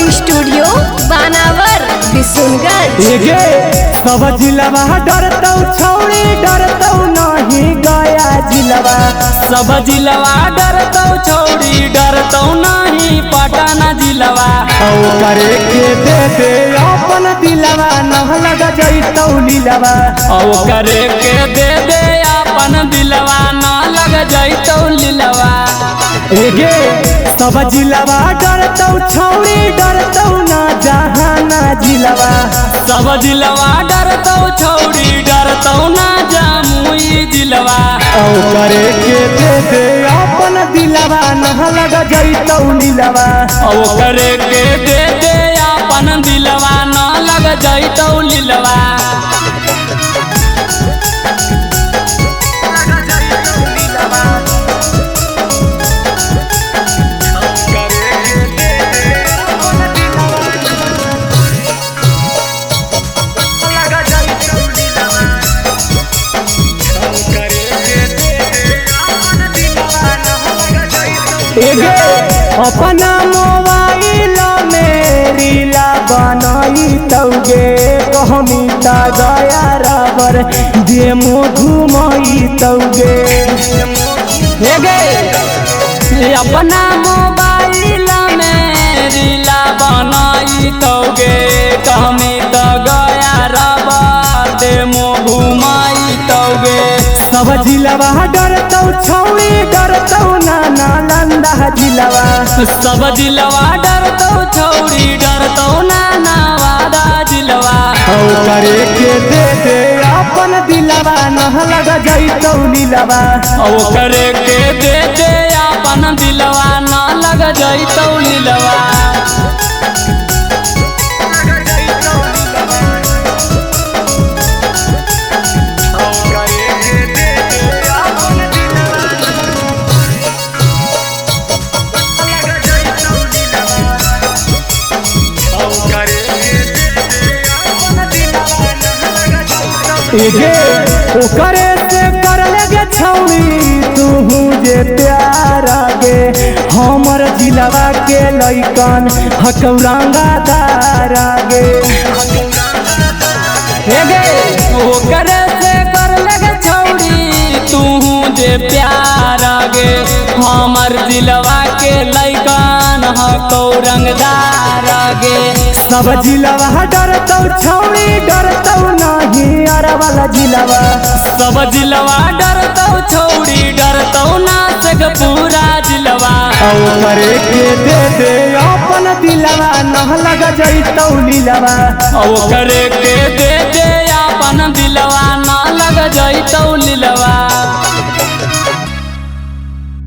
Recording studio बानावर बिशुनगंज। सब जिलवा डरतौ छौड़ी डरतौ नहीं गया जिलवा। सब जिलवा डरतौ छौड़ी डरतौ नहीं पटना जिलवा। करे के दे अपन दिलवा न लग जैतौ लीलवा। करे के दे अपन दिलवा न लग जैतौ लीलवा। सब जिलवा डरतौ छौड़ी डरतौ ना जहाना जिलवा। सब जिलवा डरतौ छौड़ी डरतौ ना जमुई जिलवा। करे के दे अपन दिलवा न लग जैतौ लीलवा। करे के दे अपन दिलवा न लग जैतौ लीलवा। अपना मोबाइल में रीला बनाई तौगे कहमी ता गया रबर दे घुमाई तौगे। अपना मोबाइल में रीला बनाई तौगे कहमी ता गया रबर दे घुमाई तौगे। सब जिलवा डरतौ छौड़ी डरतौ ना नालंदा जिलवा। सब जिलवा डरतौ छौड़ी डरतौ ना नवादा जिलवा। करे के दे अपन दिलवा न लग जैतौ लीलवा। करे के दे अपन दिलवा न लग जैतौ लीलवा। करे से कर लगे छौड़ी तू जे प्यार गे। हमर जिलवा के लैकन हकौरंगा दारा गे। करे से कर लगे छौड़ी तू जे प्यार गे। हमर जिलवा के लैकन हकौरंगदार गे। सब जिलवा डरतौ छौड़ी डरतौ नहीं अरवल जिलवा। सब जिलवा डरतौ छौड़ी डरतौ ना पूरा जिलवा। करे के दे अपन दिलवा न लग जैतौ लीलवा। करे के